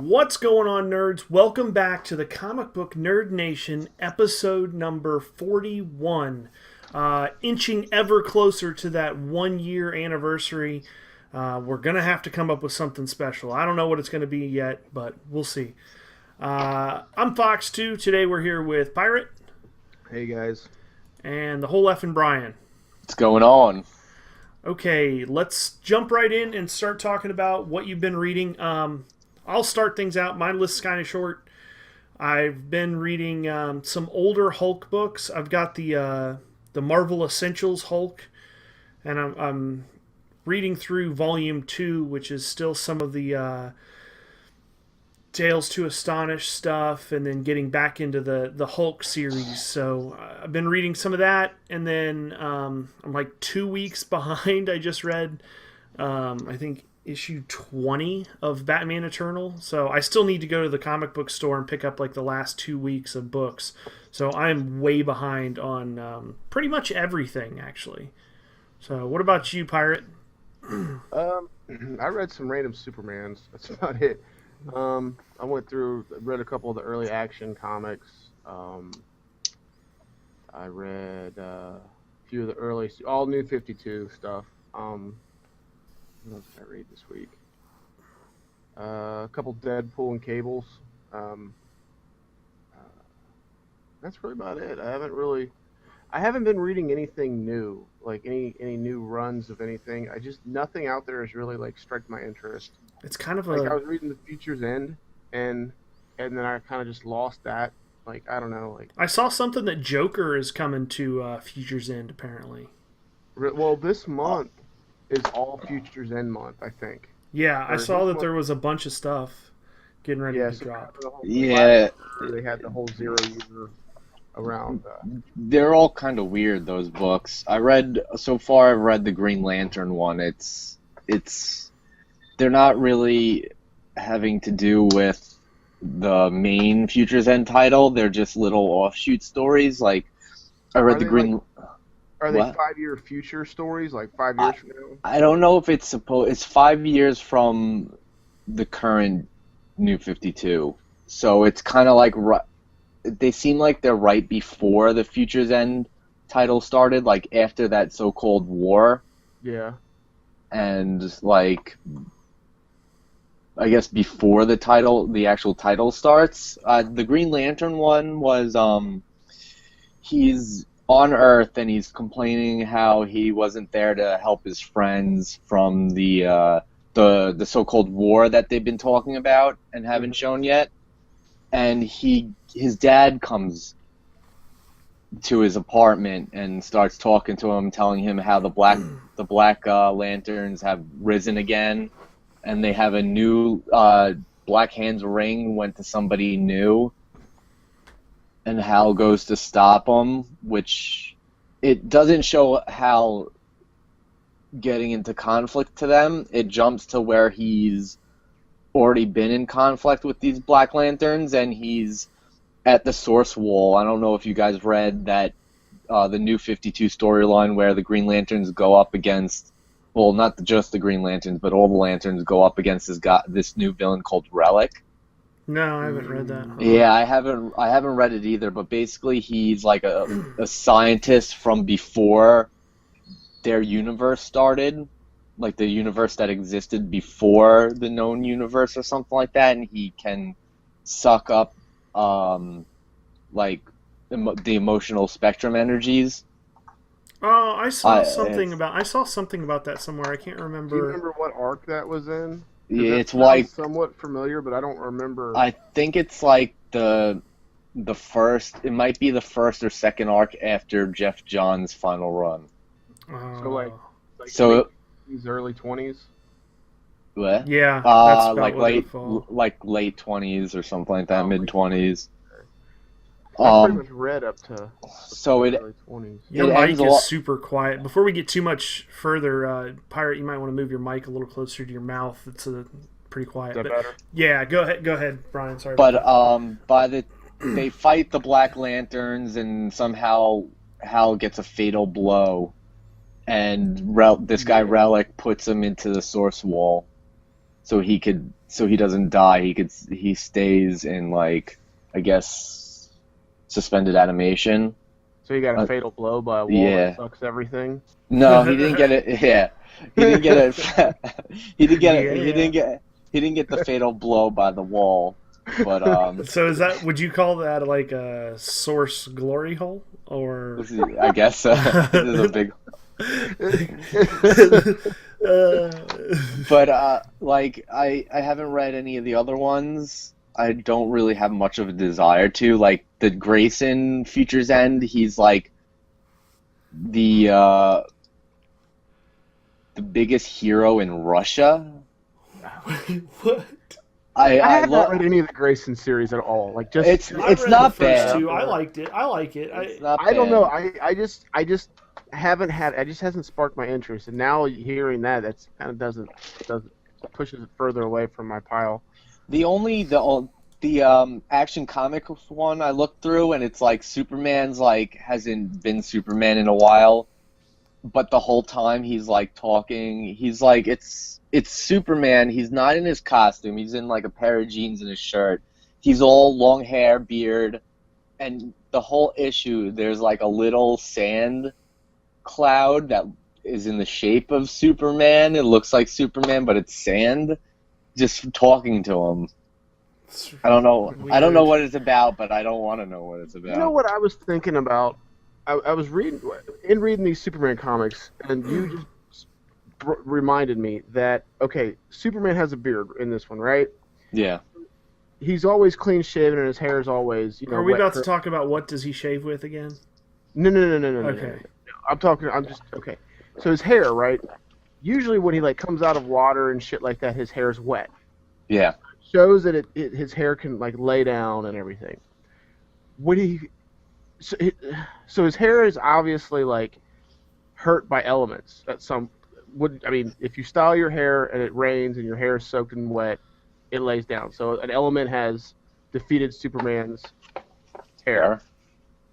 What's going on, nerds? Welcome back to the Comic Book Nerd Nation, episode number 41. Inching ever closer to that 1 year anniversary. We're going to have to come up with something special. I don't know what it's going to be yet, but we'll see. I'm Fox2. Today we're here with Pirate. Hey, guys. And the whole effing Brian. What's going on? Okay, let's jump right in and start talking about what you've been reading. I'll start things out. My list's kind of short. I've been reading some older Hulk books. I've got the Marvel Essentials Hulk, and I'm reading through Volume 2, which is still some of the Tales to Astonish stuff, and then getting back into the Hulk series. So I've been reading some of that, and then I'm like 2 weeks behind. I just read, I think, issue 20 of Batman Eternal. So I still need to go to the comic book store and pick up like the last 2 weeks of books. So I'm way behind on pretty much everything, actually. So what about you, Pirate? I read some random Supermans. That's about it. I went through, read a couple of the early Action comics. I read a few of the early, all New 52 stuff. What else did I read this week? A couple Deadpool and Cables. That's really about it. I haven't been reading anything new, like any new runs of anything. Nothing out there has really like struck my interest. It's kind of like I was reading The Future's End, and then I kind of just lost that. Like, I don't know. Like, I saw something that Joker is coming to Future's End, apparently. Well, this month is all Future's End month, I think. Yeah, I saw that there was a bunch of stuff getting ready to drop. Yeah. They had the whole 0 year around. They're all kind of weird, those books. I've read the Green Lantern one. They're not really having to do with the main Future's End title. They're just little offshoot stories. Like, I read the Green... Are they 5-year future stories, like 5 years from now? I don't know if it's 5 years from the current New 52. So it's kind of like, they seem like they're right before the Future's End title started, like after that so-called war. Yeah. And like, I guess before the actual title starts. The Green Lantern one was, he's on Earth, and he's complaining how he wasn't there to help his friends from the so-called war that they've been talking about and haven't shown yet. And his dad comes to his apartment and starts talking to him, telling him how the black lanterns have risen again, and they have a new Black Hand's ring went to somebody new. And Hal goes to stop him, which it doesn't show Hal getting into conflict to them. It jumps to where he's already been in conflict with these Black Lanterns, and he's at the Source Wall. I don't know if you guys read that, the New 52 storyline where the Green Lanterns go up against, well, not just the Green Lanterns, but all the Lanterns go up against this new villain called Relic. No, I haven't read that. Yeah, I haven't read it either, but basically he's like a scientist from before their universe started, like the universe that existed before the known universe or something like that, and he can suck up like the emotional spectrum energies. Oh, I saw something about that somewhere. I can't remember. Do you remember what arc that was in? Yeah, it's like somewhat familiar, but I don't remember. I think it's like the first. It might be the first or second arc after Jeff Johns' final run. So these early 20s. What? Yeah, that's about like late 20s or something like that, mid 20s. I pretty much read up to so early 20s. Your mic is super quiet. Before we get too much further, Pirate, you might want to move your mic a little closer to your mouth. It's pretty quiet. Is that better? Yeah, go ahead, Brian. Sorry. But they fight the Black Lanterns, and somehow Hal gets a fatal blow, and this guy Relic puts him into the Source Wall. so he doesn't die. He stays in, like, I guess, suspended animation. So he got a Uh, fatal blow by a wall yeah. that sucks everything. No, he didn't get it. Yeah, he didn't get it. He didn't get it. Yeah. He didn't get the fatal blow by the wall. But So is that? Would you call that like a source glory hole, or? I guess this is a big. But like I haven't read any of the other ones. I don't really have much of a desire to. Like the Grayson Futures End, he's like the biggest hero in Russia. What? I I have not love. read any of the Grayson series at all. Like just It's I read not the first bad. two. I liked it. I like it. It's not I don't bad. know. I just haven't had. It just hasn't sparked my interest. And now hearing that's kind of doesn't pushes it further away from my pile. The Action Comic one I looked through, and it's like Superman's like hasn't been Superman in a while, but the whole time he's like talking, he's like it's Superman. He's not in his costume. He's in like a pair of jeans and a shirt. He's all long hair, beard, and the whole issue there's like a little sand cloud that is in the shape of Superman. It looks like Superman, but it's sand. Just talking to him. I don't know. I don't know what it's about, but I don't want to know what it's about. You know what I was thinking about? I was reading these Superman comics, and you just reminded me that okay, Superman has a beard in this one, right? Yeah. He's always clean shaven, and his hair is always Are we wet about to talk about what does he shave with again? No. Okay. I'm just okay. So his hair, right? Usually when he like comes out of water and shit like that, his hair's wet. Yeah. Shows that his hair can like lay down and everything. When so his hair is obviously like hurt by elements. If you style your hair and it rains and your hair is soaked in wet, it lays down. So an element has defeated Superman's hair.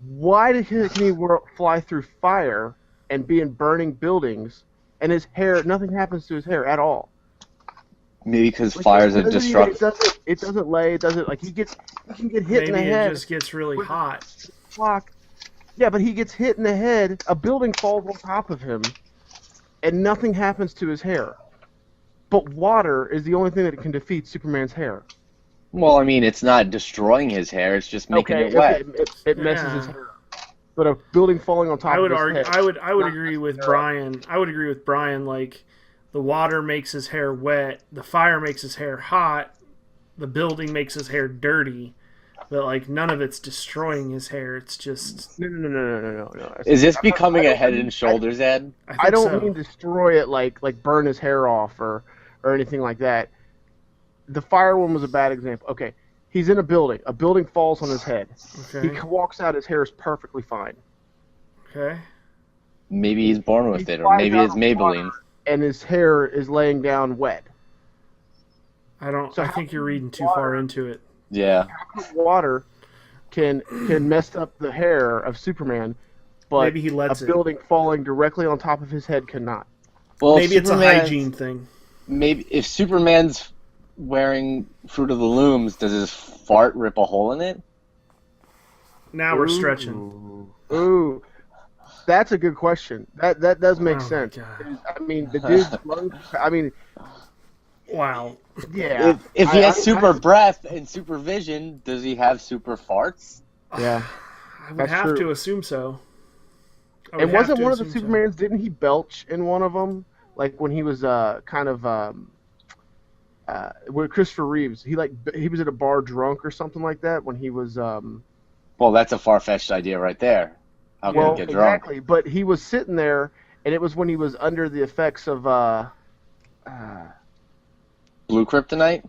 Why can he fly through fire and be in burning buildings, and his hair, nothing happens to his hair at all? Maybe because fires are destructive. It doesn't lay. It doesn't like he can get hit in the Maybe head. it just gets really hot. Clock. Yeah, but he gets hit in the head. A building falls on top of him, and nothing happens to his hair. But water is the only thing that can defeat Superman's hair. Well, I mean, it's not destroying his hair; it's just making it wet. It messes his hair up. But a building falling on top of his head. I would agree with Brian. I would agree with Brian. Like, the water makes his hair wet, the fire makes his hair hot, the building makes his hair dirty, but like none of it's destroying his hair. It's just No. Is this becoming a Head and Shoulders ad? I don't mean destroy it like burn his hair off or anything like that. The fire one was a bad example. Okay, he's in a building. A building falls on his head. Okay. He walks out. His hair is perfectly fine. Okay. Maybe he's born with He it, or flies maybe out it's of Maybelline. water, and his hair is laying down wet. I think you're reading too far into it. Yeah. Water can mess up the hair of Superman, but Maybe he lets a it. building falling directly on top of his head cannot. Well, Maybe it's a Superman's- hygiene thing. Maybe if Superman's wearing Fruit of the Looms, does his fart rip a hole in it? Now we're stretching. Ooh, that's a good question. That does make Oh my sense. God. I mean, the dude's lungs. I mean, Wow. yeah. If he has super breath and supervision, does he have super farts? Yeah. I would That's have true. to assume so. I would And have wasn't to one of the assume so. Supermans? Didn't he belch in one of them? Like when he was with Christopher Reeves. He was at a bar drunk or something like that when he was. Well, that's a far-fetched idea right there. How can Well, he get drunk? exactly. But he was sitting there, and it was when he was under the effects of Blue kryptonite?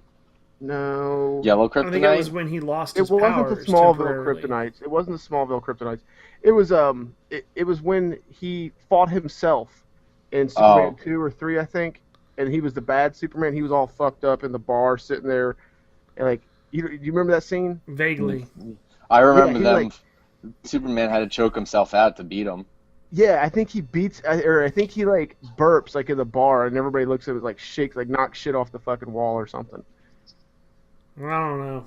no. Yellow I think it was kryptonite? when he lost It his wasn't powers the Smallville temporarily. Kryptonites. It wasn't the Smallville Kryptonites. It was it was when he fought himself in Superman 2 or 3, I think, and he was the bad Superman. He was all fucked up in the bar, sitting there, and like, you remember that scene? Vaguely. I remember he, them. like- Superman had to choke himself out to beat him. Yeah, I think he beats, or I think he like burps like in the bar, and everybody looks at it like shakes, like knocks shit off the fucking wall or something. I don't know.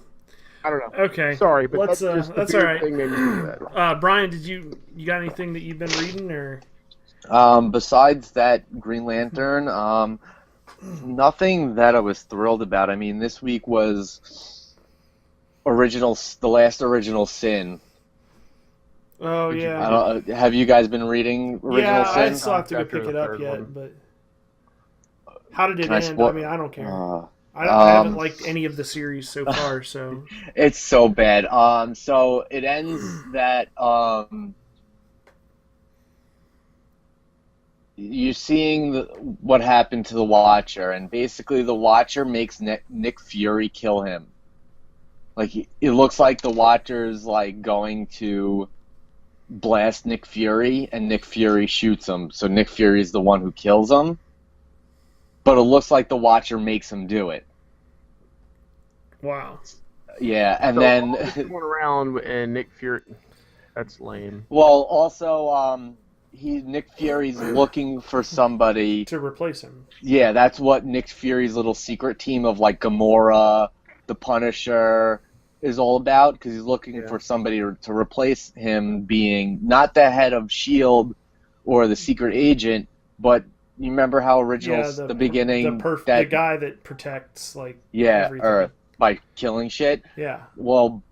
I don't know. Okay, Sorry, but let's. that's just the That's all weird right. thing made me think of that. Brian, did you got anything that you've been reading or? Besides that Green Lantern, nothing that I was thrilled about. I mean, this week was the last original Sin. Oh Did you- yeah. I don't, have you guys been reading Original Yeah, I Sin? still have to go After pick the it up third yet, one. but how did it Can I end? spoil- I mean, I don't care. Uh, I haven't um, liked any of the series so far, so It's so bad. So it ends that you're seeing what happened to the Watcher, and basically the Watcher makes Nick Fury kill him. Like it looks like the Watcher's like going to blast Nick Fury, and Nick Fury shoots him. So Nick Fury is the one who kills him, but it looks like the Watcher makes him do it. wow. Yeah, and So then all this going around and Nick Fury. That's lame. well, also Nick Fury's looking for somebody. To replace him. Yeah, that's what Nick Fury's little secret team of like Gamora, the Punisher is all about, because he's looking Yeah. for somebody to replace him being not the head of SHIELD or the secret agent, but you remember how original the beginning the guy that protects like yeah, everything. Earth by killing shit. Yeah, Well,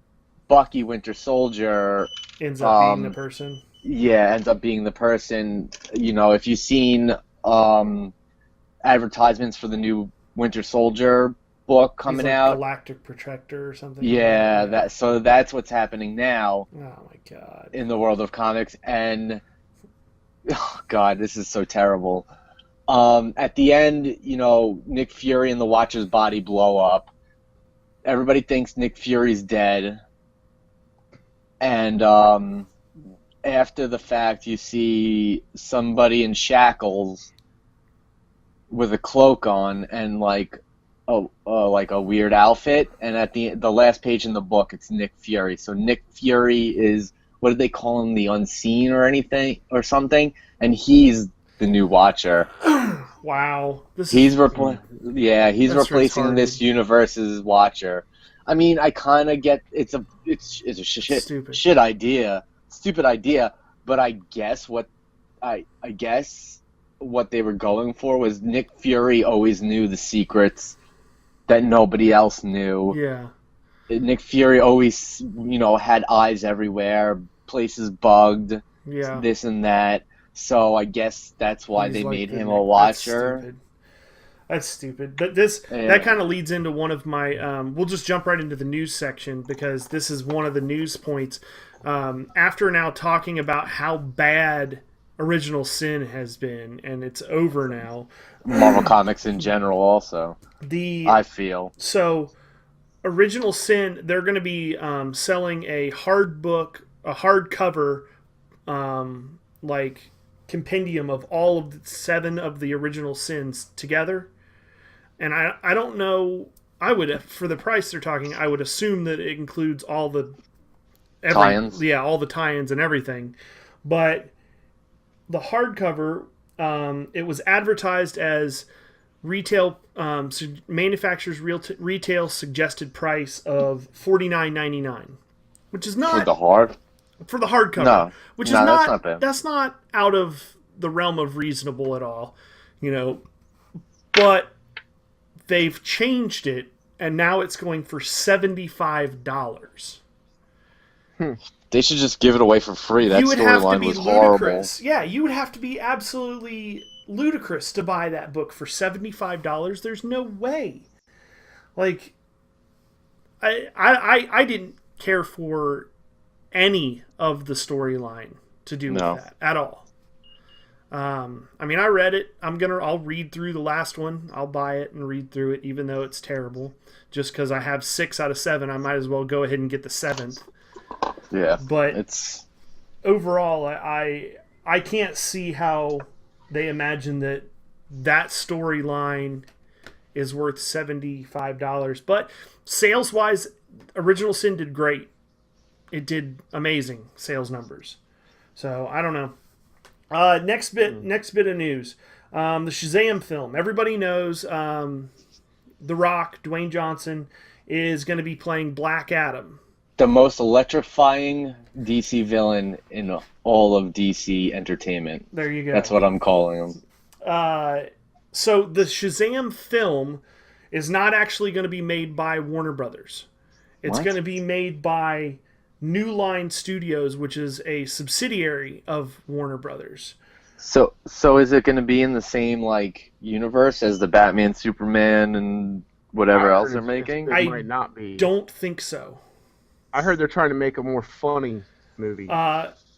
Bucky Winter Soldier ends up being the person. yeah, ends up being the person. You know, if you've seen advertisements for the new Winter Soldier book coming He's like out, Galactic Protector or something. yeah, that's what's happening now Oh my god. in the world of comics, and oh god, this is so terrible. At the end, you know, Nick Fury and the Watcher's body blow up. Everybody thinks Nick Fury's dead, and after the fact, you see somebody in shackles with a cloak on and like a weird outfit. And at the last page in the book, it's Nick Fury. So Nick Fury is, what did they call him, the Unseen or anything or something? And he's the new Watcher. Wow. He's That's replacing retarded. this universe's Watcher. I mean, I kind of get it's a Stupid. shit idea, stupid idea. But I guess what they were going for was Nick Fury always knew the secrets that nobody else knew. Yeah. Nick Fury always, you know, had eyes everywhere, places bugged, Yeah. this and that. So I guess that's why He's they like made the him Nick- a Watcher. That's stupid. But this Yeah. that kind of leads into one of my. We'll just jump right into the news section because this is one of the news points. After now talking about how bad Original Sin has been, and it's over now. Marvel Comics in general, also, I feel. So, Original Sin, they're going to be selling a hardcover, like compendium of all of the 7 of the original sins together. And I don't know. I would, for the price they're talking, I would assume that it includes all the Tie-ins? Yeah, all the tie-ins and everything. But the hardcover, it was advertised as retail manufacturer's retail suggested price of $49.99, which is not With the hard? for the hardcover. No. Which No, is that's not bad. That's not out of the realm of reasonable at all, you know. But they've changed it, and now it's going for $75. They should just give it away for free. That You would have to storyline be was horrible. ludicrous. Yeah, you would have to be absolutely ludicrous to buy that book for $75. There's no way. Like, I didn't care for any of the storyline to do with No. that at all. I mean, I read it. I'll read through the last one. I'll buy it and read through it, even though it's terrible. Just because I have 6 out of 7, I might as well go ahead and get the 7th. Yeah, But it's overall, I can't see how they imagine that storyline is worth $75. But sales wise, Original Sin did great. It did amazing sales numbers. So I don't know. Next bit of news. The Shazam film. Everybody knows The Rock, Dwayne Johnson, is going to be playing Black Adam. The most electrifying DC villain in all of DC entertainment. There you go. That's what I'm calling him. So the Shazam film is not actually going to be made by Warner Brothers. It's What? going to be made by New Line Studios, which is a subsidiary of Warner Brothers. So is it going to be in the same like universe as the Batman, Superman, and whatever I else heard they're it's- making? It I might not be. Don't think so. I heard they're trying to make a more funny movie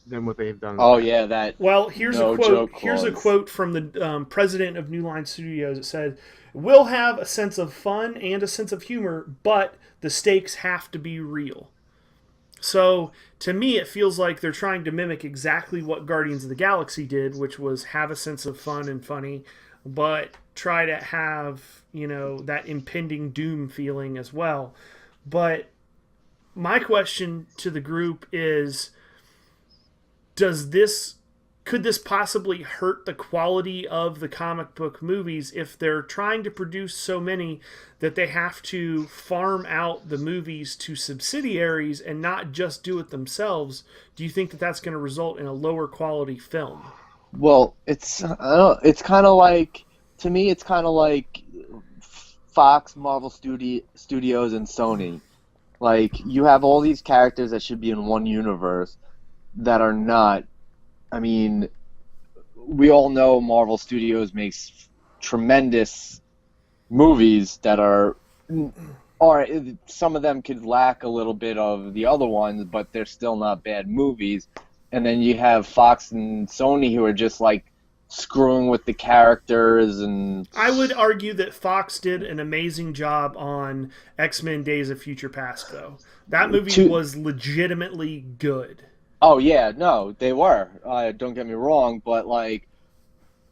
than what they've done. Oh yeah, that. Well, here's No a quote. joke Here's a clause. quote from the president of New Line Studios. It said, "We'll have a sense of fun and a sense of humor, but the stakes have to be real." So to me, it feels like they're trying to mimic exactly what Guardians of the Galaxy did, which was have a sense of fun and funny, but try to have, you know, that impending doom feeling as well. But my question to the group is, could this possibly hurt the quality of the comic book movies if they're trying to produce so many that they have to farm out the movies to subsidiaries and not just do it themselves? Do you think that that's going to result in a lower quality film? Well, it's kind of like, to me, it's kind of like Fox, Marvel Studios, and Sony. Like, you have all these characters that should be in one universe that are not. I mean, we all know Marvel Studios makes tremendous movies that are some of them could lack a little bit of the other ones, but they're still not bad movies. And then you have Fox and Sony who are just like screwing with the characters. And I would argue that Fox did an amazing job on X-Men Days of Future Past, though. That movie was legitimately good. Oh yeah, no, they were. Don't get me wrong, but like,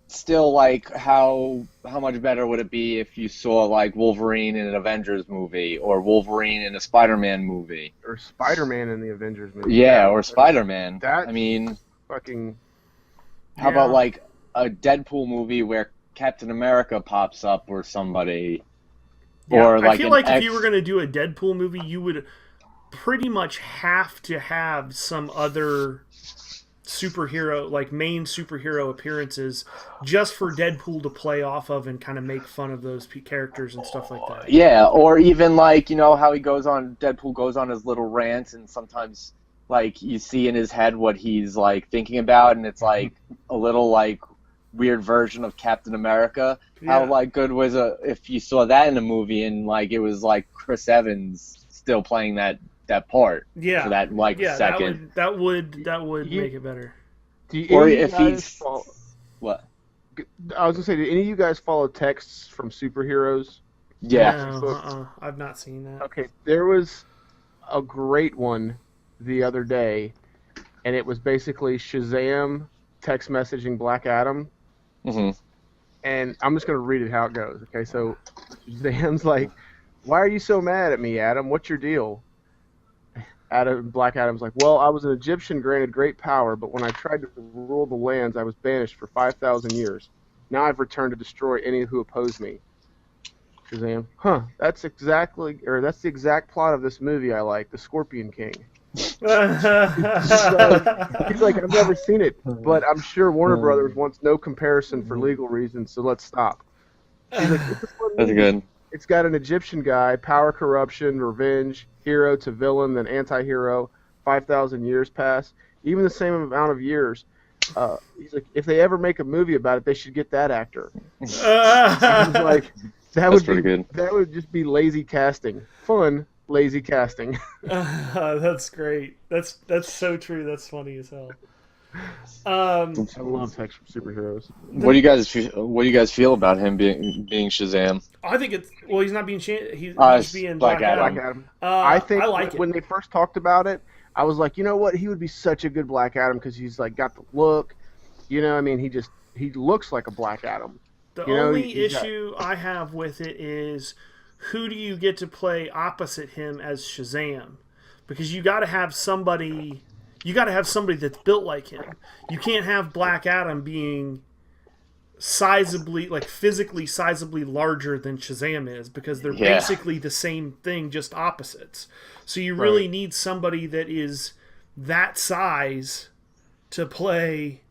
still, like, how much better would it be if you saw like Wolverine in an Avengers movie, or Wolverine in a Spider-Man movie, Or Spider-Man in the Avengers movie. yeah, or Spider-Man? That- I mean, Fucking. how about Yeah. like a Deadpool movie where Captain America pops up or somebody, Yeah, or like I feel an like if X- you were going to do a Deadpool movie, you would pretty much have to have some other superhero, like main superhero appearances, just for Deadpool to play off of and kind of make fun of those characters and stuff like that. Yeah, or even like, you know how Deadpool goes on his little rants, and sometimes like you see in his head what he's like thinking about, and it's like a little like weird version of Captain America. Yeah. How like good was if you saw that in a movie, and like it was like Chris Evans still playing that part Yeah, for that like yeah, second. that would You- make it better. Do you, Or any of you if guys he's follow- what? I was gonna say, do any of you guys follow texts from superheroes? Yeah. No, I've not seen that. Okay, there was a great one the other day, and it was basically Shazam text messaging Black Adam, hmm and I'm just gonna read it how it goes. Okay, so Shazam's like, "Why are you so mad at me, Adam? What's your deal?" Black Adam's like, "Well, I was an Egyptian granted great power, but when I tried to rule the lands, I was banished for 5,000 years. Now I've returned to destroy any who oppose me." Shazam, that's the exact plot of this movie I like, The Scorpion King. He's like, I've never seen it, but I'm sure Warner Brothers wants no comparison for legal reasons, so let's stop. He's like, "It's a fun That's movie. good. It's got an Egyptian guy, power, corruption, revenge, hero to villain, then anti-hero. 5,000 years pass, even the same amount of years. He's like, if they ever make a movie about it, they should get that actor." He's like, That's pretty good. That would just be lazy casting, fun lazy casting. That's great. That's so true. That's funny as hell. I love text from superheroes. What do you guys feel about him being Shazam? I think it's he's not being he's It's being Black Black Adam. Black Adam. I I think I like when it. they first talked about it, I was like, you know what? He would be such a good Black Adam because he's like got the look. You know, I mean, he looks like a Black Adam. The you know, only he's got- issue I have with it is who do you get to play opposite him as Shazam? Because you got to have somebody. You got to have somebody that's built like him. You can't have Black Adam being sizably, like physically sizably larger than Shazam is, because they're basically the same thing, just opposites. So you really need somebody that is that size to play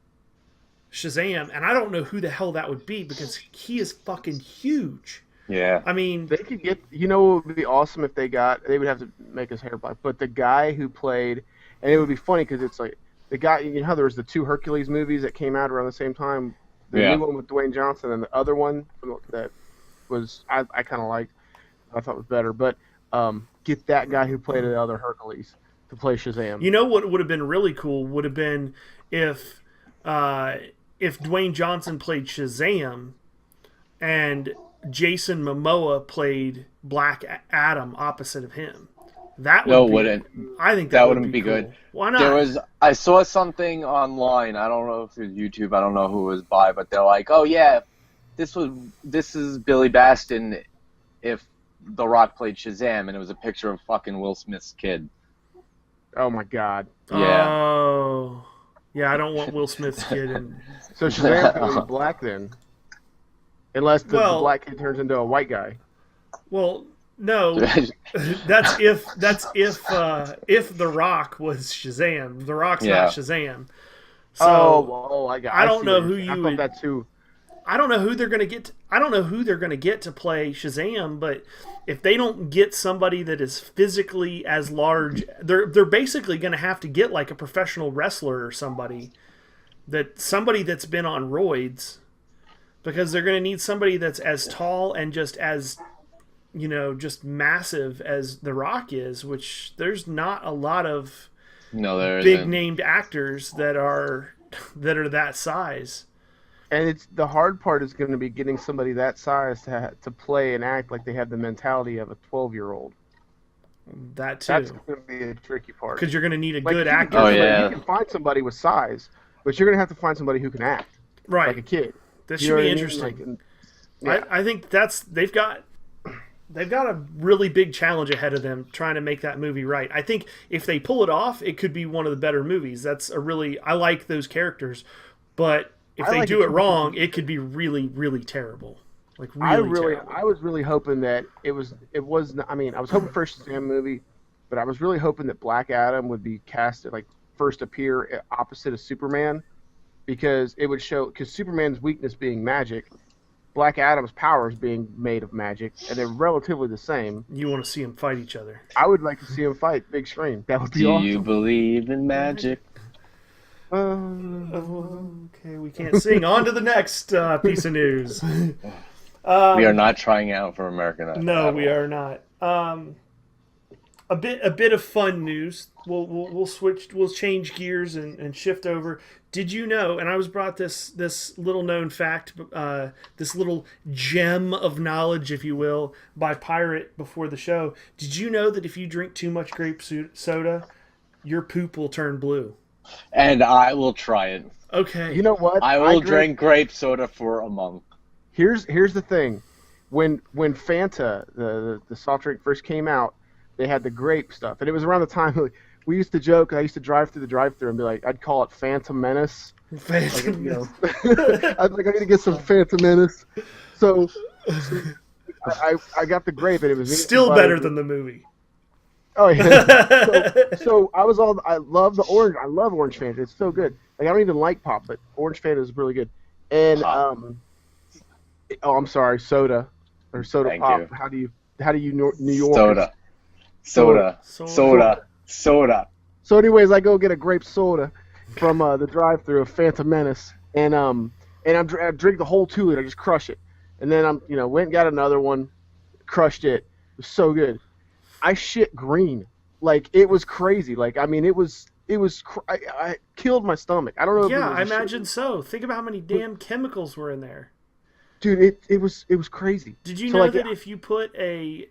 Shazam, and I don't know who the hell that would be, because he is fucking huge. Yeah. I mean, They could get, you know what would be awesome if they would have to make his hair black, but the guy who played, and it would be funny because it's like, the guy, you know how there was the 2 Hercules movies that came out around the same time? The new one with Dwayne Johnson and the other one that was, I kind of liked, I thought was better, but get that guy who played the other Hercules to play Shazam. You know what would have been really cool would have been if Dwayne Johnson played Shazam and Jason Momoa played Black Adam opposite of him. That would wouldn't. I think that wouldn't be cool. good. Why not? I saw something online. I don't know if it was YouTube. I don't know who it was by, but they're like, "Oh yeah, this is Billy Baston if The Rock played Shazam," and it was a picture of fucking Will Smith's kid. Oh my God. Yeah. Oh. Yeah, I don't want Will Smith's kid in. So Shazam's going to be black then. Unless the black kid turns into a white guy. Well, no. that's if The Rock was Shazam. The Rock's not Shazam. So I don't know who you would. That too. I don't know who they're going to get. I don't know who they're going to get to play Shazam, but if they don't get somebody that is physically as large, they're basically going to have to get like a professional wrestler or somebody that's been on roids, because they're going to need somebody that's as tall and just as, you know, just massive as The Rock is, which there's not a lot of big named actors that are that size. And it's the hard part is going to be getting somebody that size to play and act like they have the mentality of a 12-year-old. That too. That's going to be a tricky part. Because you're going to need a good actor. Oh yeah. You can find somebody with size, but you're going to have to find somebody who can act. Right. Like a kid. That should be interesting. I think they've got a really big challenge ahead of them trying to make that movie right. I think if they pull it off, it could be one of the better movies. I like those characters, but if they do it wrong, it could be really, really terrible. Like really terrible. I was really hoping that it was. I mean, I was hoping for a Shazam movie, but I was really hoping that Black Adam would be casted like first appear opposite of Superman, because it would show, because Superman's weakness being magic, Black Adam's powers being made of magic, and they're relatively the same. You want to see them fight each other? I would like to see them fight big screen. That would be awesome. Do you believe in magic? Okay, we can't sing. On to the next piece of news. We are not trying out for American Idol. No, we are not. A bit of fun news. We'll switch. We'll change gears and shift over. Did you know? And I was brought this little known fact, this little gem of knowledge, if you will, by Pirate before the show. Did you know that if you drink too much grape soda, your poop will turn blue? And I will try it. Okay. You know what? I will drink grape soda for a month. Here's the thing. When Fanta, the soft drink, first came out, they had the grape stuff, and it was around the time we used to joke. I used to drive through the drive-thru and be like, I'd call it Phantom Menace. Phantom Menace. I'd like, I need to get some Phantom Menace. So I got the grape, and it was still better than the movie. Oh yeah. So I love the orange. I love orange Fanta. It's so good. Like, I don't even like pop, but orange Fanta is really good. And I'm sorry, soda or soda Thank pop. you. How do you New York? Soda. So anyways, I go get a grape soda from the drive-thru of Phantom Menace, and I drink the whole 2 liter. I just crush it, and then went and got another one, crushed it. It was so good. I shit green, like it was crazy. Like, I mean, I killed my stomach. I don't know. Yeah, I imagine so. Think about how many damn chemicals were in there. Dude, it was crazy. Did you know that if you put a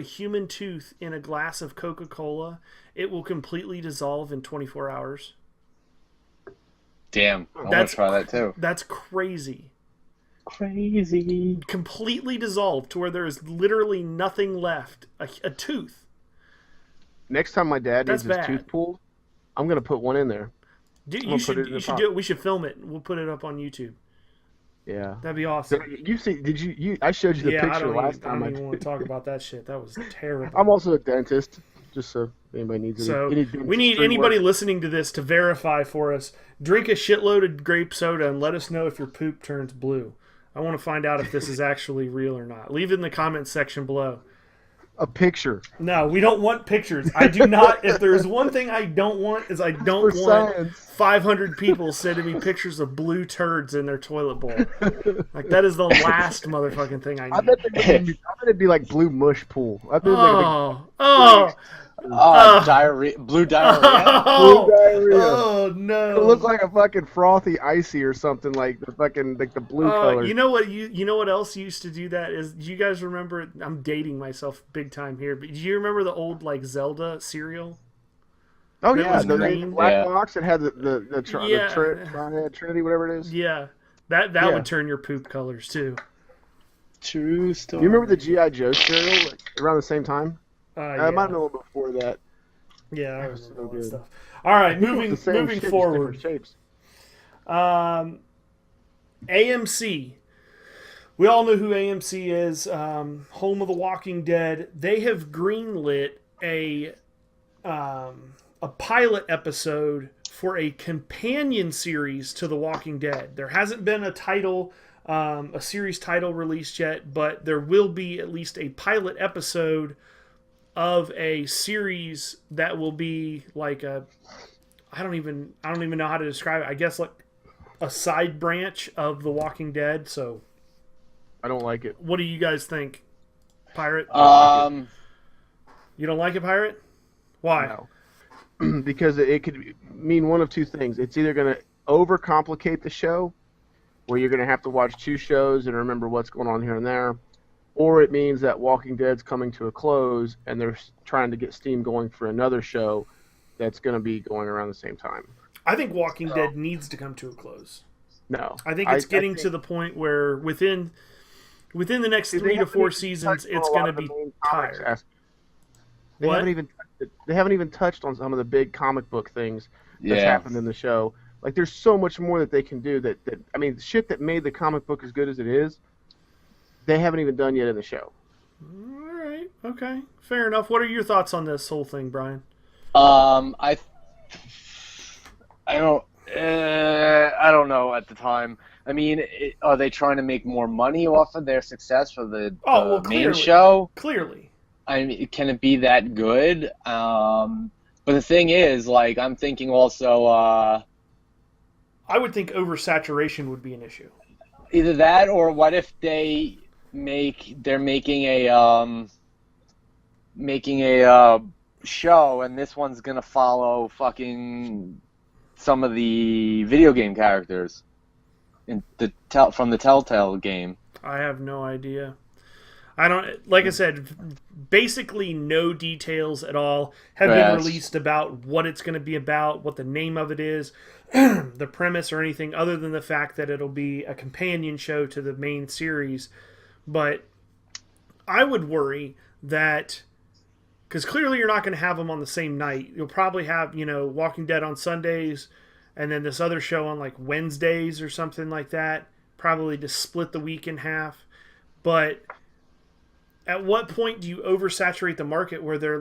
human tooth in a glass of Coca-Cola, it will completely dissolve in 24 hours? Damn, I want to try that too. That's crazy. Crazy. Completely dissolved to where there is literally nothing left. A tooth. Next time my dad needs his tooth pulled, I'm gonna put one in there. Dude, I'm you gonna put it should in you the should pot. do it. We should film it. We'll put it up on YouTube. Yeah. That'd be awesome. You see? Did you? I showed you the Yeah, picture last I time. don't even want to talk about that shit. That was terrible. I'm also a dentist, just so anybody needs So any we need dentistry anybody work. listening to this to verify for us. Drink a shitload of grape soda and let us know if your poop turns blue. I want to find out if this is actually real or not. Leave it in the comments section below. A picture No, we don't want pictures. I do not. If there's one thing I don't want is I don't for want science. 500 people sending me pictures of blue turds in their toilet bowl. Like that is the last motherfucking thing I I need. bet it'd be like blue mush pool. I bet Oh, Diarrhea, blue diarrhea. oh, blue diarrhea. oh no! It looked like a fucking frothy icy or something like the fucking like the blue color. You know what? You know what else used to do that is? Do you guys remember? I'm dating myself big time here, but do you remember the old like Zelda cereal? Oh that yeah, was the green. black Yeah. box. It had the Yeah. Trinity, whatever it is. Yeah, that Yeah. would turn your poop colors too. True story. You remember the GI Joe cereal around the same time? Yeah. I might have known before that. Yeah, I was remember so all that good. stuff. All right, I think it was moving the same moving shit, just forward. different shapes. AMC. We all know who AMC is. Home of the Walking Dead. They have greenlit a pilot episode for a companion series to The Walking Dead. There hasn't been a title, a series title released yet, but there will be at least a pilot episode of a series that will be like a I don't even know how to describe it. I guess like a side branch of The Walking Dead. So I don't like it. what do you guys think? Pirate? You don't like it, Pirate? Why? No. Because it could mean one of two things. It's either going to overcomplicate the show, where you're going to have to watch two shows and remember what's going on here and there, or it means that Walking Dead's coming to a close and they're trying to get steam going for another show that's going to be going around the same time. I think Walking Dead needs to come to a close. No. I think it's getting to the point where within the next 3 to 4 seasons, it's going to be tired. They What? haven't even touched on some of the big comic book things that's Yeah. happened in the show. Like, there's so much more that they can do that I mean, shit that made the comic book as good as it is, they haven't even done yet in the show. All right. Okay. Fair enough. What are your thoughts on this whole thing, Brian? I don't know at the time. I mean, are they trying to make more money off of their success for the main clearly. show? Clearly. I mean, can it be that good? But the thing is, like, I'm thinking also I would think oversaturation would be an issue. either that or what if they're making a show and this one's gonna follow fucking some of the video game characters from the Telltale game. I have no idea. I don't, like I said, basically no details at all have been Yes. released about what it's going to be about, what the name of it is, the premise or anything other than the fact that it'll be a companion show to the main series. But I would worry that, because clearly you're not going to have them on the same night. You'll probably have, Walking Dead on Sundays and then this other show on like Wednesdays or something like that, probably to split the week in half. But at what point do you oversaturate the market where they're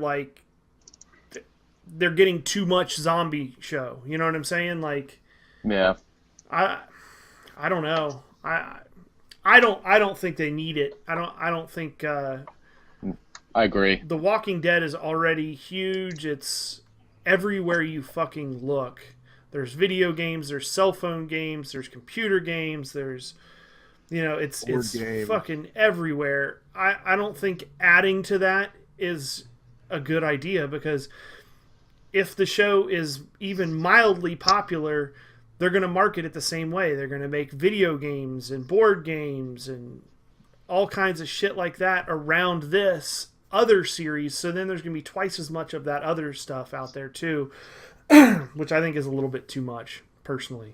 getting too much zombie show? You know what I'm saying? Like, Yeah. I don't know. I don't think they need it. I don't think I agree. The Walking Dead is already huge. It's everywhere you fucking look. There's video games, there's cell phone games, there's computer games, there's it's game. fucking everywhere. I don't think adding to that is a good idea, because if the show is even mildly popular, they're going to market it the same way. They're going to make video games and board games and all kinds of shit like that around this other series. So then there's going to be twice as much of that other stuff out there too, which I think is a little bit too much, personally.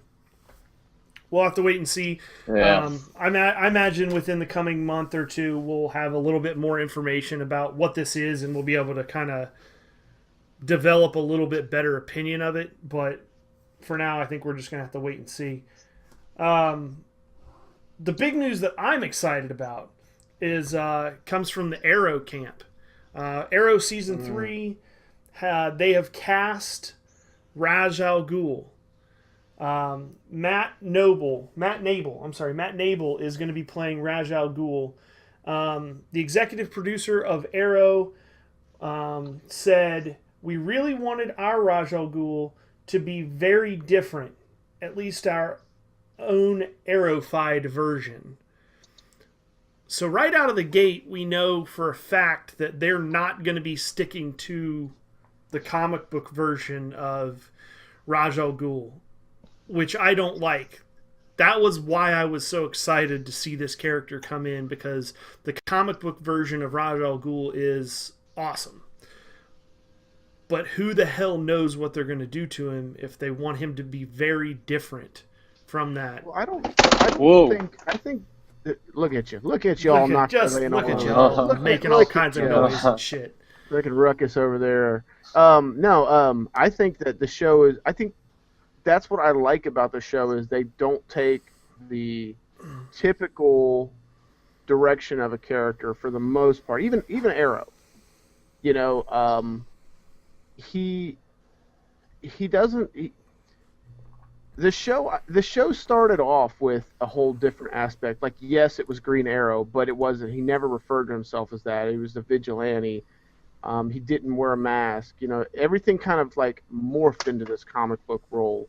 We'll have to wait and see. Yeah. I imagine within the coming month or two, we'll have a little bit more information about what this is, and we'll be able to kind of develop a little bit better opinion of it. But for now, I think we're just gonna have to wait and see. The big news that I'm excited about is comes from the Arrow camp. Arrow season 3, they have cast Raj Al Ghul. Matt Nable is going to be playing Raj Al Ghul. The executive producer of Arrow said, "We really wanted our Raj Al Ghul to be very different, at least our own Arrow-fied version." So right out of the gate, we know for a fact that they're not going to be sticking to the comic book version of Raj Al Ghul, which I don't like. That was why I was so excited to see this character come in, because the comic book version of Raj Al Ghul is awesome. But who the hell knows what they're going to do to him if they want him to be very different from that. Well, I think look at you all knocked away. Look at you making all kinds of noise and shit. Making ruckus over there. I think that the show is. I think that's what I like about the show is they don't take the typical direction of a character for the most part. Even Arrow, he doesn't. The show started off with a whole different aspect. Like, yes, it was Green Arrow, but it wasn't. He never referred to himself as that. He was a vigilante. He didn't wear a mask. Everything kind of like morphed into this comic book role,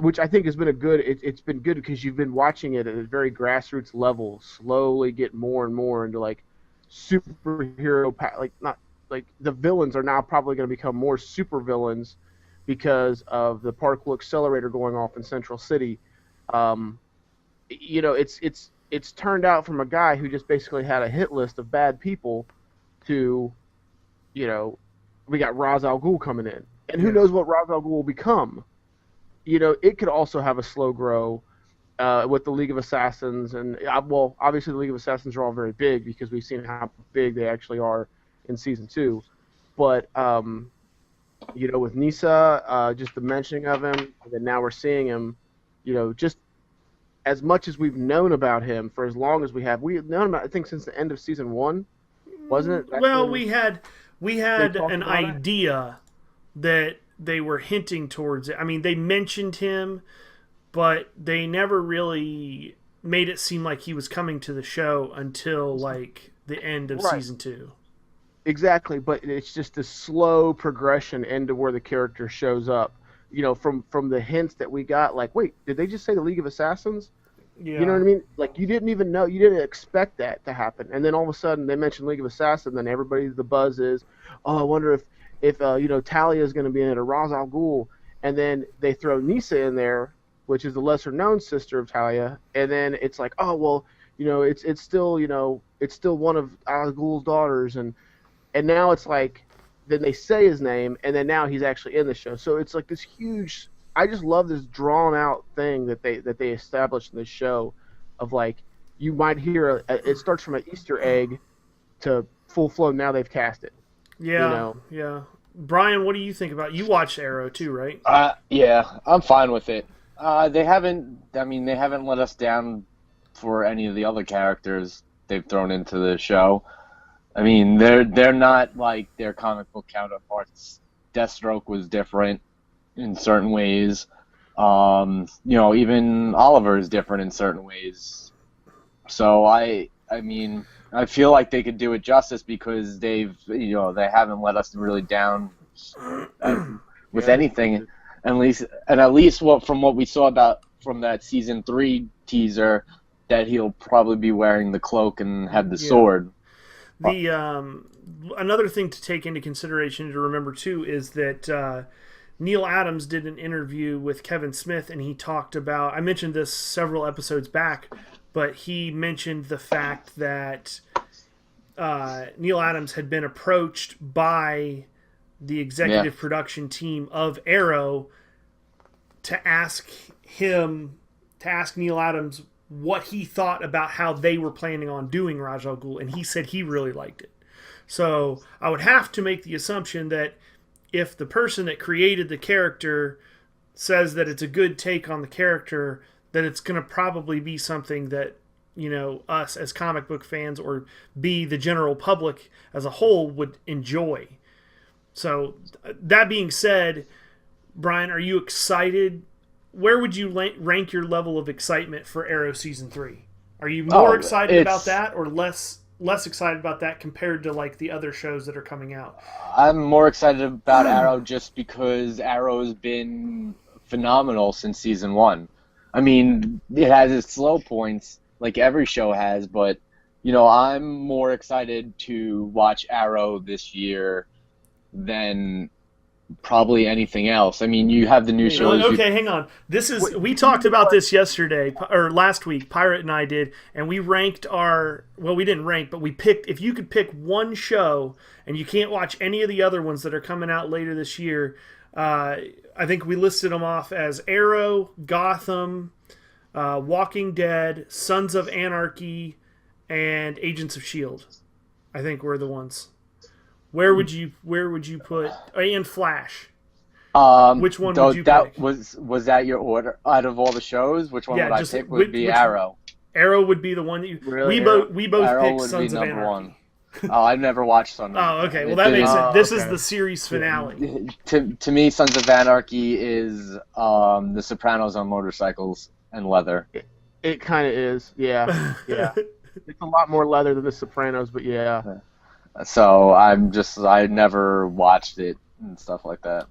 which I think has been it's been good because you've been watching it at a very grassroots level, slowly get more and more into like superhero, like the villains are now probably going to become more super villains because of the particle accelerator going off in Central City. It's turned out from a guy who just basically had a hit list of bad people to, we got Ra's al Ghul coming in. And who knows what Ra's al Ghul will become. It could also have a slow grow with the League of Assassins. And, obviously the League of Assassins are all very big because we've seen how big they actually are in Season 2. But, with Nisa, just the mentioning of him, and then now we're seeing him, just as much as we've known about him for as long as we've known him, I think, since the end of Season 1, wasn't it? Well, we had an idea that they were hinting towards it. I mean, they mentioned him, but they never really made it seem like he was coming to the show until, like, the end of Season 2. Exactly, but it's just a slow progression into where the character shows up. From the hints that we got, like, wait, did they just say the League of Assassins? Yeah. You know what I mean? Like, you didn't even know, you didn't expect that to happen, and then all of a sudden they mentioned League of Assassins, and then the buzz is, oh, I wonder if Talia is going to be in it, or Ra's al Ghul, and then they throw Nisa in there, which is the lesser known sister of Talia, and then it's like, oh well, it's still one of Al Ghul's daughters, and now it's like, then they say his name, and then now he's actually in the show. So it's like this huge. I just love this drawn out thing that they established in this show, of like, you might hear it starts from an Easter egg to full flow. Now they've cast it. Yeah, yeah. Brian, what do you think about? You watched Arrow too, right? Yeah, I'm fine with it. They haven't let us down for any of the other characters they've thrown into the show. I mean, they're not like their comic book counterparts. Deathstroke was different in certain ways. Even Oliver is different in certain ways. So I feel like they could do it justice because they haven't let us really down with anything. At least from what we saw from that Season 3 teaser, that he'll probably be wearing the cloak and have the sword. Another thing to take into consideration, to remember too, is that Neil Adams did an interview with Kevin Smith, and he talked about, I mentioned this several episodes back, but he mentioned the fact that Neil Adams had been approached by the executive production team of Arrow to ask Neil Adams what he thought about how they were planning on doing Ra's al Ghul, and he said he really liked it. So I would have to make the assumption that if the person that created the character says that it's a good take on the character, then it's going to probably be something that, you know, us as comic book fans or the general public as a whole would enjoy. So that being said, Brian, are you excited? Where would you rank your level of excitement for Arrow Season 3? Are you more excited about that or less excited about that compared to like the other shows that are coming out? I'm more excited about Arrow just because Arrow's been phenomenal since Season 1. I mean, it has its slow points, like every show has, but, you know, I'm more excited to watch Arrow this year than probably anything else. I mean, you have the new shows. Okay, hang on. We talked about this yesterday, or last week, Pirate and I did, and we ranked we didn't rank, but we picked, if you could pick one show, and you can't watch any of the other ones that are coming out later this year, I think we listed them off as Arrow, Gotham, Walking Dead, Sons of Anarchy, and Agents of S.H.I.E.L.D. I think were the ones. Where would you put and Flash? Which one would you pick? Was that your order out of all the shows? Which one would I pick? Would be Arrow. Arrow would be the one that you. Really? We both Arrow picked would Sons be of number Anarchy. one. Oh, I've never watched Sons of Anarchy. Oh, okay. Well, that makes sense. This is the series finale. To me, Sons of Anarchy is The Sopranos on motorcycles and leather. It kind of is, yeah. It's a lot more leather than The Sopranos, but yeah. So I never watched it and stuff like that.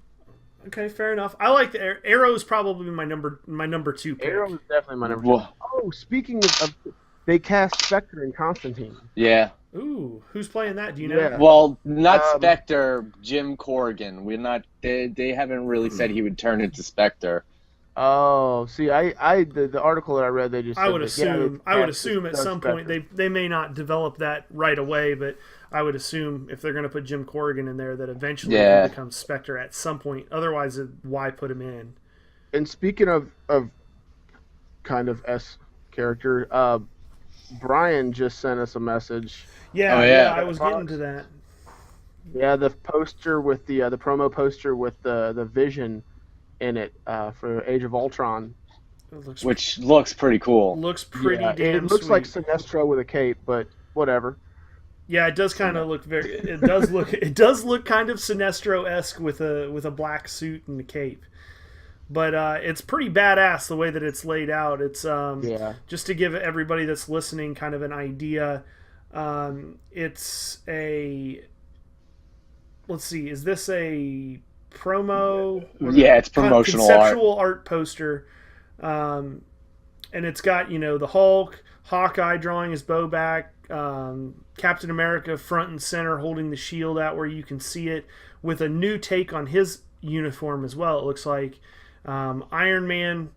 Okay, fair enough. I like the Arrow is probably my number 2 pick. Arrow is definitely my number 2. Oh, speaking of they cast Spectre and Constantine. Yeah. Ooh, who's playing that? Do you know? Yeah. Well, not Spectre, Jim Corrigan. They haven't really said he would turn into Spectre. Oh, see, the article that I read, they just said I would assume at some point they may not develop that right away, but I would assume if they're going to put Jim Corrigan in there, that eventually he becomes Spectre at some point. Otherwise, why put him in? And speaking of kind of S character, Brian just sent us a message. Yeah, I was getting to that. Yeah, the poster with the promo poster with the Vision in it for Age of Ultron, which looks pretty cool. Looks pretty damn it looks sweet. like Sinestro with a cape, but whatever. Yeah, it does kind of look it does look kind of Sinestro-esque with a black suit and a cape. But it's pretty badass the way that it's laid out. It's just to give everybody that's listening kind of an idea. It's a, let's see, is this a promo? Yeah, it's promotional conceptual art poster. And it's got, the Hulk, Hawkeye drawing his bow back, Captain America front and center holding the shield out where you can see it, with a new take on his uniform as well. It looks like Iron Man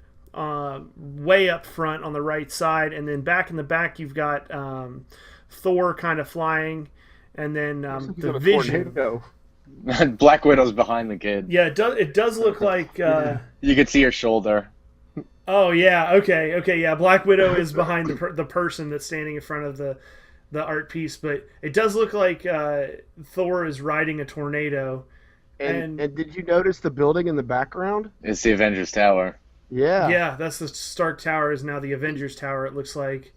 way up front on the right side, and then back in the back you've got Thor kind of flying, and then the Vision. Black Widow's behind the kid. Yeah, it does look like you could see her shoulder. Oh yeah, okay, yeah. Black Widow is behind the person that's standing in front of the art piece, but it does look like Thor is riding a tornado. And did you notice the building in the background? It's the Avengers Tower. Yeah. Yeah, that's the Stark Tower is now the Avengers Tower, it looks like.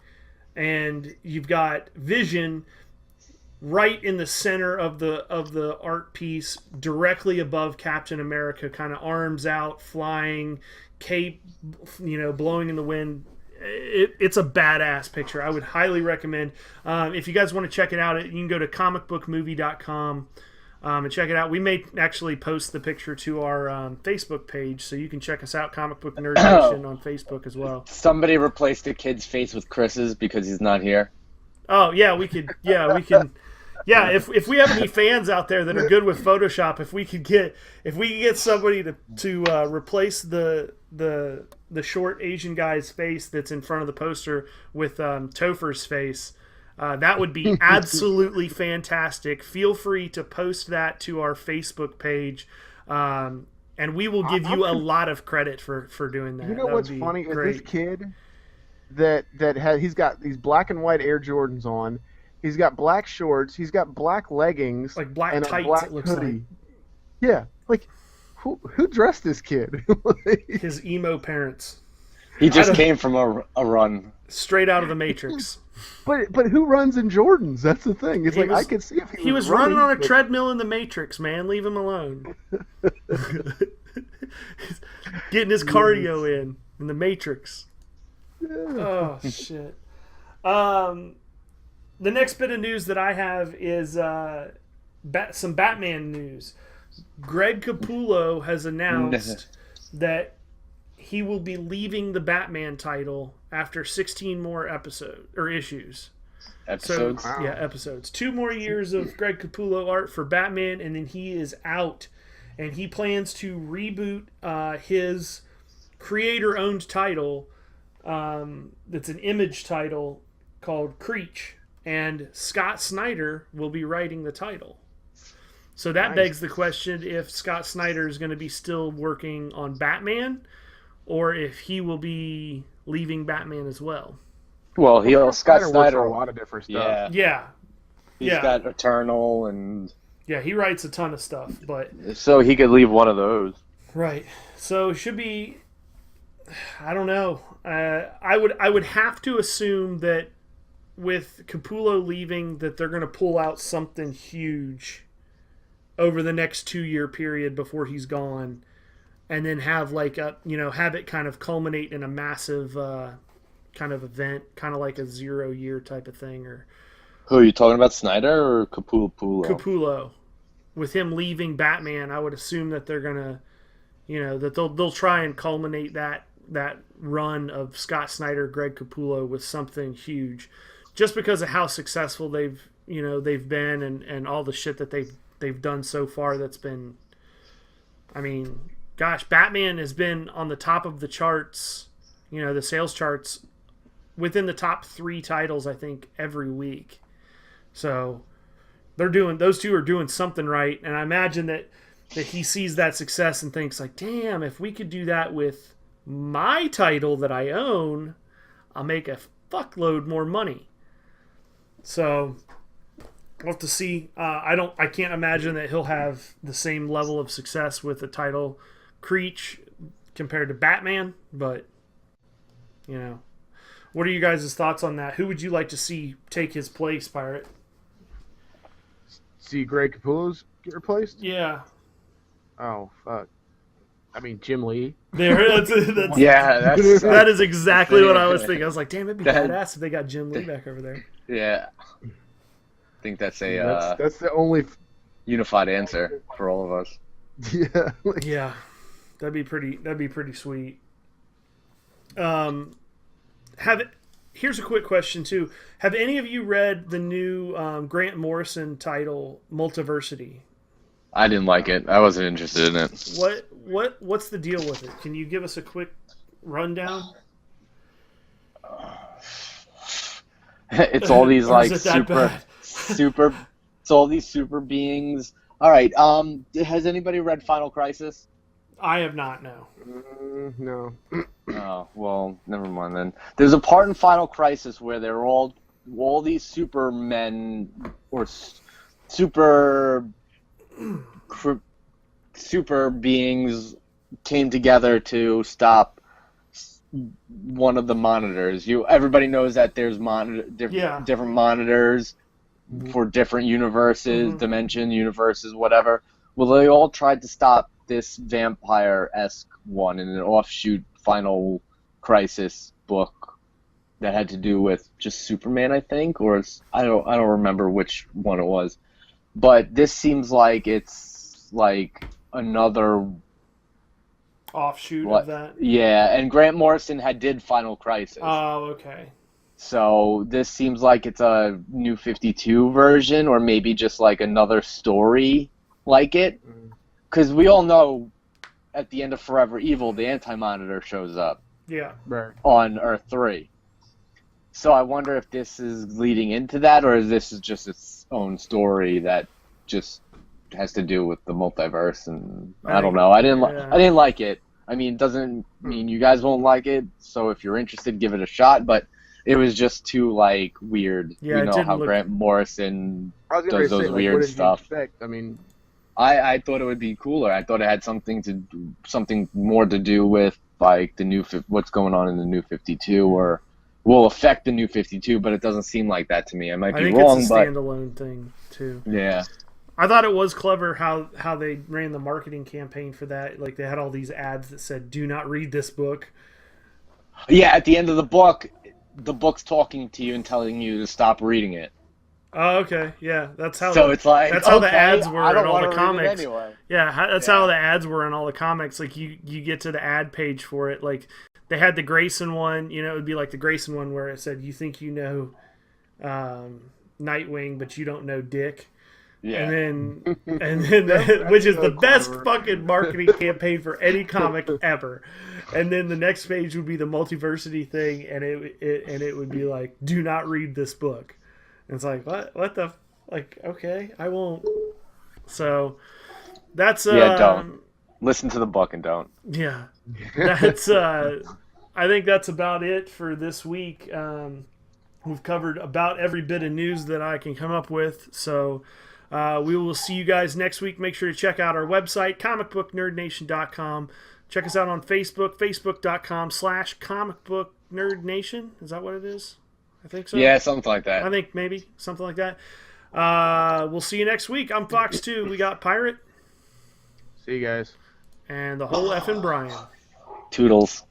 And you've got Vision right in the center of the art piece, directly above Captain America, kind of arms out, flying, cape, blowing in the wind. It's a badass picture. I would highly recommend. If you guys want to check it out, you can go to comicbookmovie.com. And check it out. We may actually post the picture to our Facebook page, so you can check us out, Comic Book Nerd Nation, on Facebook as well. Somebody replaced the kid's face with Chris's because he's not here. Oh yeah, we could. Yeah, we can. Yeah, if we have any fans out there that are good with Photoshop, if we could get somebody to replace the short Asian guy's face that's in front of the poster with Topher's face. That would be absolutely fantastic. Feel free to post that to our Facebook page, and we will give you a lot of credit for doing that. You know what's funny is this kid he's got these black and white Air Jordans on. He's got black shorts. He's got black leggings, like black and tights. a black it looks hoodie. like. Yeah, Like, who dressed this kid? His emo parents, He I just don't- came from a run. straight out of the Matrix. but who runs in Jordans? That's the thing. It's He like was- I could see if He was running on a but- treadmill in the Matrix, man. Leave him alone. He's getting his cardio in the Matrix. Oh shit. The next bit of news that I have is some Batman news. Greg Capullo has announced that he will be leaving the Batman title after 16 more episodes or issues. Episodes. So, yeah, episodes. 2 more years of Greg Capullo art for Batman, and then he is out. And he plans to reboot his creator-owned title. That's an Image title called Creech, and Scott Snyder will be writing the title. So that Nice. begs the question if Scott Snyder is going to be still working on Batman, or if he will be leaving Batman as well. Well, Scott works Snyder. on a lot of different stuff. Yeah, Yeah, he's yeah. got Eternal, and yeah, he writes a ton of stuff, but so he could leave one of those. right. So it should be. I don't know. I would have to assume that with Capullo leaving, that they're going to pull out something huge over the next 2-year period before he's gone, and then have have it kind of culminate in a massive kind of event, kind of like a 0-year type of thing, or Who are you talking about, Snyder or Capullo? Capullo. With him leaving Batman, I would assume that they're gonna, that they'll try and culminate that run of Scott Snyder, Greg Capullo with something huge, just because of how successful they've been and all the shit that they've done so far. That's been, I mean, gosh, Batman has been on the top of the charts, the sales charts, within the top 3 titles I think every week. So those two are doing something right, and I imagine that he sees that success and thinks like, damn, if we could do that with my title that I own, I'll make a fuckload more money. So we'll have to see. I can't imagine that he'll have the same level of success with the title Creech compared to Batman, but what are you guys' thoughts on that? Who would you like to see take his place, Pirate? See Greg Capullo's get replaced? Yeah. Oh fuck. I mean Jim Lee. That's Yeah, that's that is exactly what I was thinking. I was like, damn, it'd be That- badass if they got Jim Lee back over there. yeah. I think that's a That's the only. unified answer for all of us. Yeah. Yeah. That'd be pretty sweet. Here's a quick question too. Have any of you read the new Grant Morrison title, Multiversity? I didn't like it. I wasn't interested in it. What's the deal with it? Can you give us a quick rundown? It's all these Or is like it that bad? super. It's all these super beings. All right. Has anybody read Final Crisis? I have not, no. No. Oh, well, never mind then. There's a part in Final Crisis where they're all these supermen or super beings came together to stop one of the monitors. Everybody knows that there's different monitors for different universes, dimension universes, whatever. Well, they all tried to stop this vampire-esque one in an offshoot Final Crisis book that had to do with just Superman, I think, or I don't remember which one it was. But this seems like it's like another Offshoot what? of that. Yeah, and Grant Morrison did Final Crisis. Oh, okay. So this seems like it's a New 52 version, or maybe just like another story like it. Because we all know at the end of Forever Evil, the Anti-Monitor shows up Yeah. Right. on Earth 3. So I wonder if this is leading into that, or is this just its own story that just has to do with the multiverse? And I don't know. I didn't like it. I mean, it doesn't mean you guys won't like it. So if you're interested, give it a shot. But it was just too like weird. Yeah, you it know didn't how look- Grant Morrison I was gonna does say, those like, weird what did you stuff. expect? I mean, I thought it would be cooler. I thought it had something more to do with like what's going on in the New 52 or will affect the New 52, but it doesn't seem like that to me. I might I be think wrong, it's a but standalone thing too. yeah. I thought it was clever how they ran the marketing campaign for that. Like they had all these ads that said, "Do not read this book." Yeah, at the end of the book's talking to you and telling you to stop reading it. Oh, okay, yeah, that's how. So it's like that's how the okay, ads were I don't in all wanna the read it comics. anyway. Yeah, that's how the ads were in all the comics. Like you get to the ad page for it. Like they had the Grayson one. You know, it would be like the Grayson one where it said, "You think you know Nightwing, but you don't know Dick." Yeah. And then which is the best fucking marketing campaign for any comic ever. And then the next page would be the multiversity thing, and it would be like, "Do not read this book." And it's like, what the, like, okay, I won't. So that's don't listen to the book and don't. Yeah, that's I think that's about it for this week. We've covered about every bit of news that I can come up with. So we will see you guys next week. Make sure to check out our website, comicbooknerdnation.com. Check us out on Facebook, facebook.com/comicbooknerdnation. Is that what it is? I think so. Yeah, something like that. I think maybe something like that. We'll see you next week. I'm Fox 2. We got Pirate See you guys. and the whole effing Brian. Toodles.